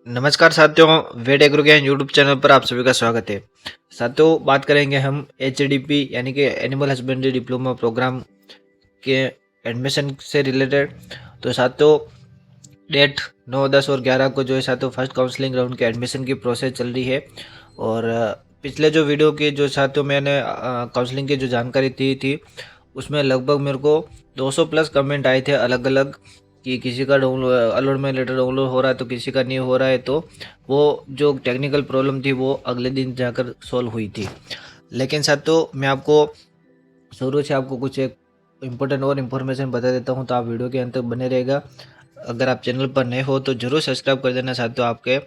नमस्कार साथियों, wait agro ज्ञान यूट्यूब चैनल पर आप सभी का स्वागत है। साथियों, बात करेंगे हम एचडीपी यानी कि एनिमल हस्बेंड्री डिप्लोमा प्रोग्राम के एडमिशन से रिलेटेड। तो साथियों, डेट 9, 10 और 11 को जो है साथियों फर्स्ट काउंसलिंग राउंड के एडमिशन की प्रोसेस चल रही है। और पिछले जो वीडियो की जो साथियों मैंने काउंसलिंग की जो जानकारी दी थी उसमें लगभग मेरे को 200 प्लस कमेंट आए थे अलग अलग, कि किसी का डाउनलोड अलॉटमेंट लेटर डाउनलोड हो रहा है तो किसी का नहीं हो रहा है। तो वो जो टेक्निकल प्रॉब्लम थी वो अगले दिन जाकर सॉल्व हुई थी। लेकिन साथियों, मैं आपको शुरू से आपको कुछ एक इम्पोर्टेंट और इन्फॉर्मेशन बता देता हूँ, तो आप वीडियो के अंत तक बने रहेगा। अगर आप चैनल पर नए हो तो जरूर सब्सक्राइब कर देना साथियों। आपके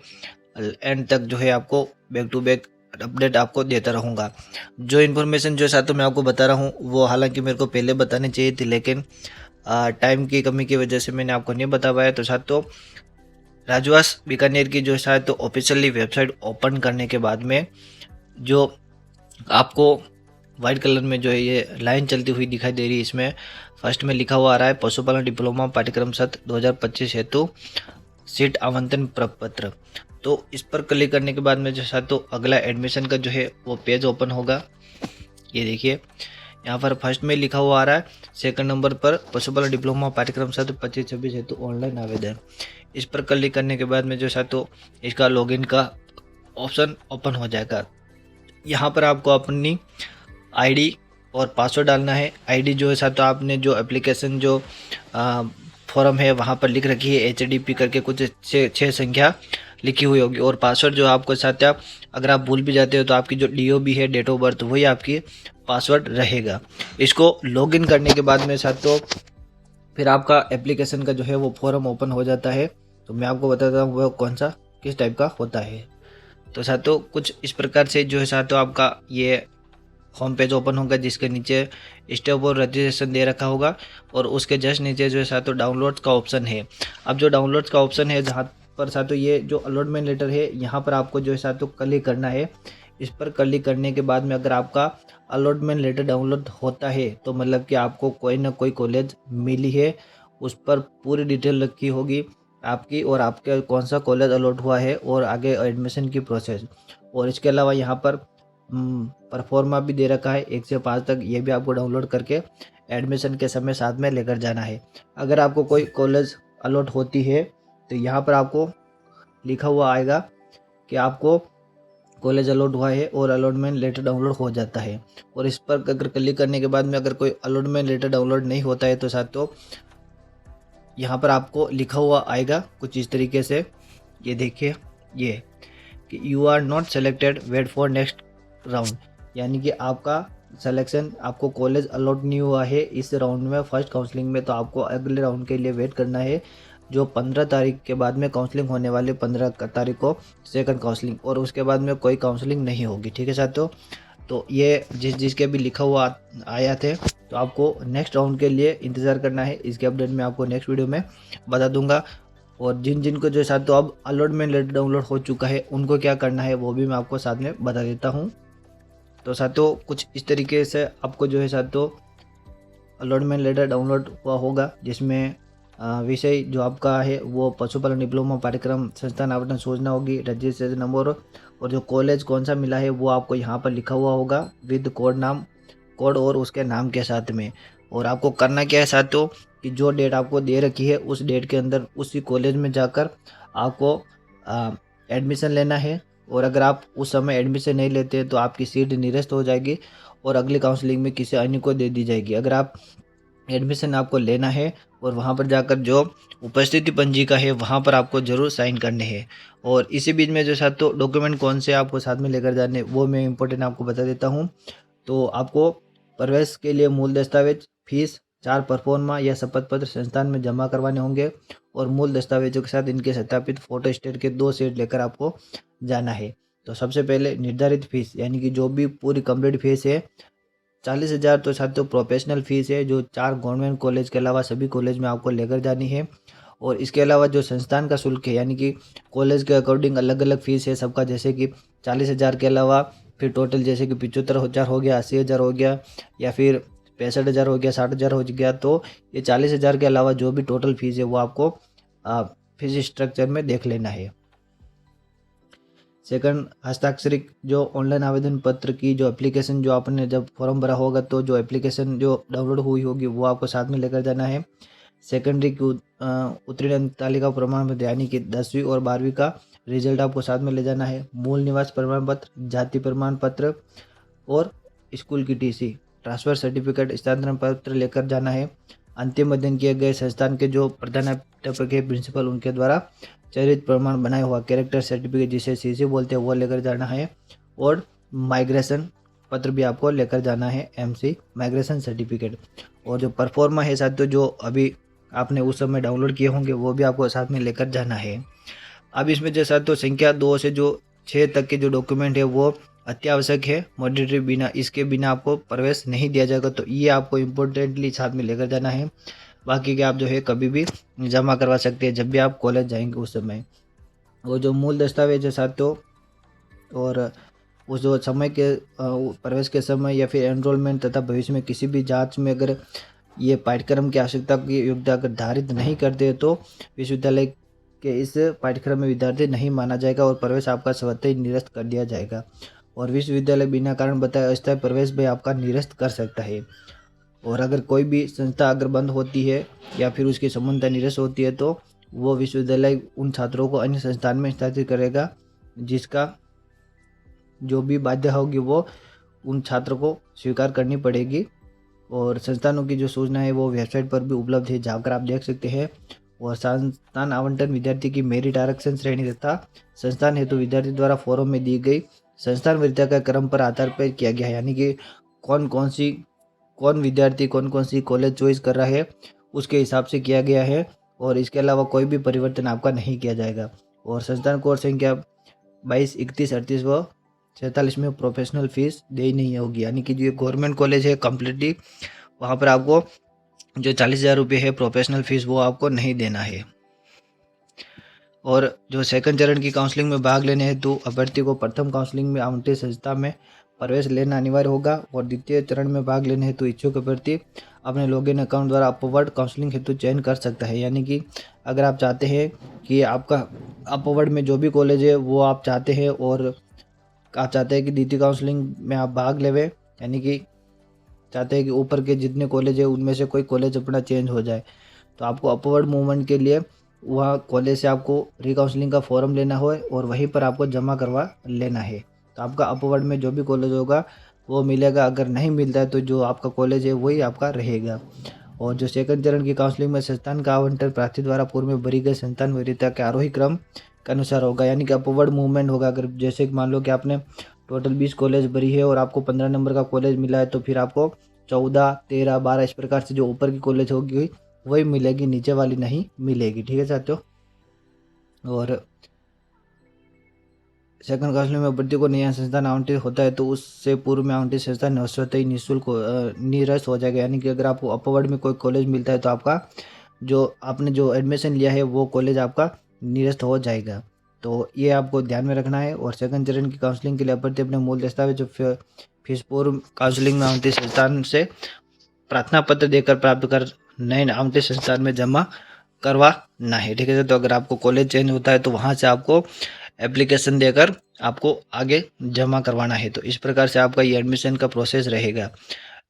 एंड तक जो है आपको बैक टू बैक अपडेट आपको देता रहूँगा। जो इन्फॉर्मेशन जो साथियों मैं आपको बता रहा हूँ वो हालांकि मेरे को पहले बतानी चाहिए थी, लेकिन टाइम की कमी की वजह से मैंने आपको नहीं बता पाया। तो साथियों, राजवास बीकानेर की जो शायद तो ऑफिशियली वेबसाइट ओपन करने के बाद में जो आपको वाइट कलर में जो है ये लाइन चलती हुई दिखाई दे रही है, इसमें फर्स्ट में लिखा हुआ आ रहा है पशुपालन डिप्लोमा पाठ्यक्रम सत्र 2025 हेतु सीट आवंटन प्रपत्र। तो इस पर क्लिक करने के बाद में जो साथियों अगला एडमिशन का जो है वो पेज ओपन होगा। ये देखिए, यहाँ पर फर्स्ट में लिखा हुआ आ रहा है सेकंड नंबर पर पशुपालन डिप्लोमा पाठ्यक्रम सत्र 25-26 हेतु ऑनलाइन आवेदन। इस पर क्लिक करने के बाद में जो साथियों इसका लॉगिन का ऑप्शन ओपन हो जाएगा। यहाँ पर आपको अपनी आईडी और पासवर्ड डालना है। आईडी जो है साथियों आपने जो एप्लीकेशन जो फॉर्म है वहाँ पर लिख रखी है एचडीपी करके कुछ 6 संख्या लिखी हुई होगी। और पासवर्ड जो आपको साथियों अगर आप भूल भी जाते हो तो आपकी जो डीओबी है डेट ऑफ बर्थ वही आपकी पासवर्ड रहेगा। इसको लॉगिन करने के बाद में साथियों फिर आपका एप्लीकेशन का जो है वो फॉर्म ओपन हो जाता है। तो मैं आपको बताता हूँ वो कौन सा किस टाइप का होता है। तो साथियों कुछ इस प्रकार से जो है साथियों आपका ये होम पेज ओपन होगा, जिसके नीचे स्टेप और रजिस्ट्रेशन दे रखा होगा और उसके जस्ट नीचे जो है साथियों डाउनलोड्स का ऑप्शन है। अब जो डाउनलोड्स का ऑप्शन है जहाँ पर साथियों ये जो अलॉटमेंट लेटर है यहाँ पर आपको जो है साथियों क्लिक करना है। इस पर क्लिक करने के बाद में अगर आपका अलॉटमेंट लेटर डाउनलोड होता है तो मतलब कि आपको कोई ना कोई कॉलेज मिली है, उस पर पूरी डिटेल रखी होगी आपकी और आपके कौन सा कॉलेज अलॉट हुआ है और आगे एडमिशन की प्रोसेस। और इसके अलावा यहाँ पर परफॉर्मा भी दे रखा है 1 से 5 तक, ये भी आपको डाउनलोड करके एडमिशन के समय साथ में लेकर जाना है। अगर आपको कोई कॉलेज अलॉट होती है तो यहाँ पर आपको लिखा हुआ आएगा कि आपको कॉलेज अलॉट हुआ है और अलॉटमेंट लेटर डाउनलोड हो जाता है। और इस पर अगर क्लिक करने के बाद में अगर कोई अलॉटमेंट लेटर डाउनलोड नहीं होता है तो साथियों यहाँ पर आपको लिखा हुआ आएगा कुछ इस तरीके से। ये देखिए, ये कि you are not selected, wait for next round, यानी कि आपका सिलेक्शन आपको कॉलेज अलॉट नहीं हुआ है इस राउंड में फर्स्ट काउंसलिंग में, तो आपको अगले राउंड के लिए वेट करना है जो 15 तारीख के बाद में काउंसलिंग होने वाली 15 तारीख को सेकंड काउंसलिंग, और उसके बाद में कोई काउंसलिंग नहीं होगी। ठीक है साथियों, तो ये जिसके भी लिखा हुआ आया थे तो आपको नेक्स्ट राउंड के लिए इंतज़ार करना है। इसके अपडेट मैं आपको नेक्स्ट वीडियो में बता दूंगा। और जिन को जो साथियों अब अलॉटमेंट लेटर डाउनलोड हो चुका है उनको क्या करना है वो भी मैं आपको साथ में बता देता हूँ। तो साथियों कुछ इस तरीके से आपको जो है साथियों अलॉटमेंट लेटर डाउनलोड हुआ होगा, जिसमें विषय जो आपका है वो पशुपालन डिप्लोमा पाठ्यक्रम संस्थान आवंटन सूचना होगी, रजिस्ट्रेशन नंबर और जो कॉलेज कौन सा मिला है वो आपको यहाँ पर लिखा हुआ होगा विद कोड और उसके नाम के साथ में। और आपको करना क्या है साथियों कि जो डेट आपको दे रखी है उस डेट के अंदर उसी कॉलेज में जाकर आपको एडमिशन लेना है। और अगर आप उस समय एडमिशन नहीं लेते तो आपकी सीट निरस्त हो जाएगी और अगली काउंसलिंग में किसी अन्य को दे दी जाएगी। अगर आप एडमिशन आपको लेना है और वहाँ पर जाकर जो उपस्थिति पंजिका है वहाँ पर आपको ज़रूर साइन करने हैं। और इसी बीच में जो साथियों डॉक्यूमेंट कौन से आपको साथ में लेकर जाने वो मैं इम्पोर्टेंट आपको बता देता हूँ। तो आपको प्रवेश के लिए मूल दस्तावेज, फीस, 4 परफॉर्मा या शपथ पत्र संस्थान में जमा करवाने होंगे और मूल दस्तावेजों के साथ इनके सत्यापित फोटो स्टेट के 2 सेट लेकर आपको जाना है। तो सबसे पहले निर्धारित फीस यानी कि जो भी पूरी कंप्लीट फीस है 40,000 तो साथियों प्रोफेशनल फ़ीस है जो 4 गवर्नमेंट कॉलेज के अलावा सभी कॉलेज में आपको लेकर जानी है। और इसके अलावा जो संस्थान का शुल्क है यानी कि कॉलेज के अकॉर्डिंग अलग अलग फ़ीस है सबका, जैसे कि 40,000 के अलावा फिर टोटल जैसे कि 75,000 हो गया, 80,000 हो गया या फिर 65,000 हो गया, 60,000 हो गया। तो ये 40,000 के अलावा जो भी टोटल फ़ीस है वो आपको फीस स्ट्रक्चर में देख लेना है। सेकंड, हस्ताक्षरित जो ऑनलाइन आवेदन पत्र की जो एप्लीकेशन जो आपने जब फॉर्म भरा होगा तो जो एप्लीकेशन जो डाउनलोड हुई होगी वो आपको साथ में लेकर जाना है। सेकेंडरी की उत्तीर्ण अंक तालिका प्रमाण पत्र यानी कि 10वीं और 12वीं का रिजल्ट आपको साथ में ले जाना है। मूल निवास प्रमाण पत्र, जाति प्रमाण पत्र और स्कूल की टीसी, ट्रांसफ़र सर्टिफिकेट, स्थानांतरण पत्र लेकर जाना है। अंतिम अध्ययन किए गए संस्थान के जो प्रधानाध्यापक है, प्रिंसिपल, उनके द्वारा चरित्र प्रमाण बनाया हुआ कैरेक्टर सर्टिफिकेट जिसे सीसी बोलते हैं वो लेकर जाना है। और माइग्रेशन पत्र भी आपको लेकर जाना है, एमसी माइग्रेशन सर्टिफिकेट। और जो परफॉर्मा है साथियों, जो अभी आपने उस समय डाउनलोड किए होंगे वो भी आपको साथ में लेकर जाना है। अब इसमें जो साथियों संख्या 2 से जो 6 तक के जो डॉक्यूमेंट है वो अत्यावश्यक है, मॉनिटरी बिना इसके बिना आपको प्रवेश नहीं दिया जाएगा, तो ये आपको इम्पोर्टेंटली साथ में लेकर जाना है। बाकी के आप जो है कभी भी जमा करवा सकते हैं जब भी आप कॉलेज जाएंगे उस समय। वो जो मूल दस्तावेज है साथियों, और उस जो समय के प्रवेश के समय या फिर एनरोलमेंट तथा भविष्य में किसी भी जांच में अगर ये पाठ्यक्रम की आवश्यकता की योग्यता अगर धारित नहीं करते तो विश्वविद्यालय के इस पाठ्यक्रम में विद्यार्थी नहीं माना जाएगा और प्रवेश आपका स्वतः ही निरस्त कर दिया जाएगा। और विश्वविद्यालय बिना कारण बताए अस्थायी प्रवेश भी आपका निरस्त कर सकता है। और अगर कोई भी संस्था अगर बंद होती है या फिर उसकी संबंधता निरस्त होती है तो वो विश्वविद्यालय उन छात्रों को अन्य संस्थान में स्थानांतरित करेगा, जिसका जो भी बाध्य होगी वो उन छात्रों को स्वीकार करनी पड़ेगी। और संस्थानों की जो सूचना है वो वेबसाइट पर भी उपलब्ध है, जाकर आप देख सकते हैं। और संस्थान आवंटन विद्यार्थी की मेरिट आरक्षण श्रेणी तथा संस्थान हेतु विद्यार्थी द्वारा फॉर्म में दी गई संस्थान वरीयता का क्रम पर आधार पर किया गया है, यानी कि कौन विद्यार्थी कौन कौन सी कॉलेज चॉइस कर रहा है उसके हिसाब से किया गया है। और इसके अलावा कोई भी परिवर्तन आपका नहीं किया जाएगा। और संस्थान कोड संख्या 22, 31, 38 व 47 में प्रोफेशनल फीस देनी नहीं होगी, यानी कि जो गवर्नमेंट कॉलेज है कम्प्लीटली वहाँ पर आपको जो 40,000 रुपये है प्रोफेशनल फीस वो आपको नहीं देना है। और जो सेकंड चरण की काउंसलिंग में भाग लेने हेतु अभ्यर्थी को प्रथम काउंसलिंग में आवंटित संस्था में प्रवेश लेना अनिवार्य होगा। और द्वितीय चरण में भाग लेने हेतु इच्छुक अभ्यर्थी अपने लॉगिन अकाउंट द्वारा अपवर्ड काउंसलिंग हेतु चयन कर सकता है, यानी कि अगर आप चाहते हैं कि आपका अपवर्ड में जो भी कॉलेज है वो आप चाहते हैं और आप चाहते हैं कि द्वितीय काउंसलिंग में आप भाग लेवे, यानी कि चाहते हैं कि ऊपर के जितने कॉलेज है उनमें से कोई कॉलेज अपना चेंज हो जाए, तो आपको अपवर्ड मूवमेंट के लिए वहाँ कॉलेज से आपको रिकाउंसलिंग का फॉर्म लेना हो और वहीं पर आपको जमा करवा लेना है। तो आपका अपवर्ड में जो भी कॉलेज होगा वो मिलेगा, अगर नहीं मिलता है तो जो आपका कॉलेज है वही आपका रहेगा। और जो सेकंड चरण की काउंसलिंग में संस्थान का आवंटन प्रार्थी द्वारा पूर्व में भरी गई संस्थान वरीयता के आरोही क्रम के अनुसार होगा, यानी कि अपवर्ड मूवमेंट होगा। अगर जैसे कि मान लो कि आपने टोटल 20 कॉलेज भरी है और आपको 15 नंबर का कॉलेज मिला है तो फिर आपको 14, 13, 12 इस प्रकार से जो ऊपर की कॉलेज होगी वही मिलेगी, नीचे वाली नहीं मिलेगी। ठीक है साथियों। और सेकंड काउंसलिंग में अभ्यर्थी को नया संस्थान आवंटित होता है तो उससे पूर्व में आवंटित संस्थान स्वतः ही निःशुल्क निरस्त हो जाएगा, यानी कि अगर आपको अपवर्ड में कोई कॉलेज मिलता है तो आपका जो आपने जो एडमिशन लिया है वो कॉलेज आपका निरस्त हो जाएगा। तो ये आपको ध्यान में रखना है। और सेकंड चरण की काउंसलिंग के लिए अभ्यर्थी अपने मूल दस्तावेज फीस पूर्व काउंसलिंग में आवंटित संस्थान से प्रार्थना पत्र देकर प्राप्त कर नए आवंटित संस्थान में जमा करवाना है। ठीक है। तो अगर आपको कॉलेज चेंज होता है तो वहाँ से आपको एप्लीकेशन देकर आपको आगे जमा करवाना है। तो इस प्रकार से आपका ये एडमिशन का प्रोसेस रहेगा।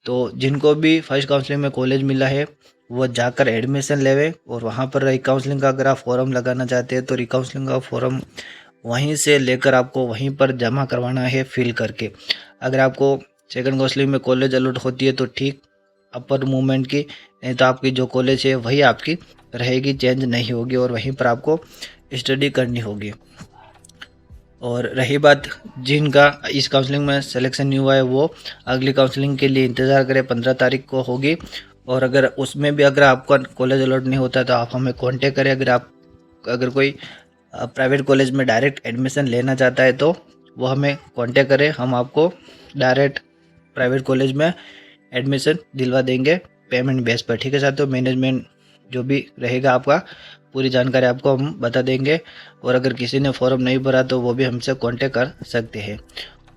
तो जिनको भी फर्स्ट काउंसलिंग में कॉलेज मिला है वो जाकर एडमिशन लेवे और वहाँ पर रिकाउंसलिंग का अगर आप फॉर्म लगाना चाहते हैं तो रिकाउंसलिंग का फॉर्म वहीं से लेकर आपको वहीं पर जमा करवाना है फिल करके। अगर आपको सेकंड काउंसलिंग में कॉलेज अलॉट होती है तो ठीक अपर मूवमेंट की, नहीं तो आपकी जो कॉलेज है वही आपकी रहेगी, चेंज नहीं होगी और वहीं पर आपको स्टडी करनी होगी। और रही बात जिनका इस काउंसलिंग में सिलेक्शन नहीं हुआ है वो अगली काउंसलिंग के लिए इंतज़ार करें, 15 तारीख को होगी। और अगर उसमें भी अगर आपका कॉलेज अलॉट नहीं होता तो आप हमें कांटेक्ट करें। अगर कोई प्राइवेट कॉलेज में डायरेक्ट एडमिशन लेना चाहता है तो वो हमें कांटेक्ट करें, हम आपको डायरेक्ट प्राइवेट कॉलेज में एडमिशन दिलवा देंगे पेमेंट बेस पर। ठीक है साथियों। मैनेजमेंट जो भी रहेगा आपका पूरी जानकारी आपको हम बता देंगे। और अगर किसी ने फॉर्म नहीं भरा तो वो भी हमसे कांटेक्ट कर सकते हैं।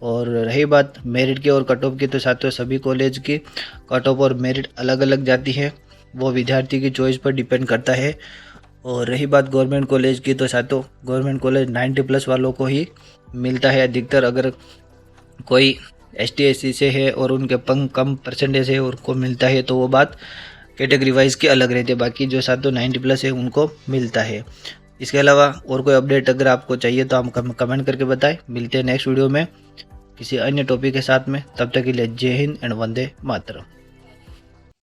और रही बात मेरिट की और कट ऑफ की, तो साथियों सभी कॉलेज की कट ऑफ और मेरिट अलग अलग जाती है, वो विद्यार्थी की चॉइस पर डिपेंड करता है। और रही बात गवर्नमेंट कॉलेज की, तो साथियों गवर्नमेंट कॉलेज 90+ वालों को ही मिलता है अधिकतर। अगर कोई ST/SC से है और उनके कम परसेंटेज है उनको मिलता है तो वो बात कैटेगरी वाइज की अलग रहती है। बाकी जो साथ 90+ है उनको मिलता है। इसके अलावा और कोई अपडेट अगर आपको चाहिए तो हम कमेंट करके बताएं। मिलते हैं नेक्स्ट वीडियो में किसी अन्य टॉपिक के साथ में। तब तक के लिए जय हिंद एंड वंदे मातरम।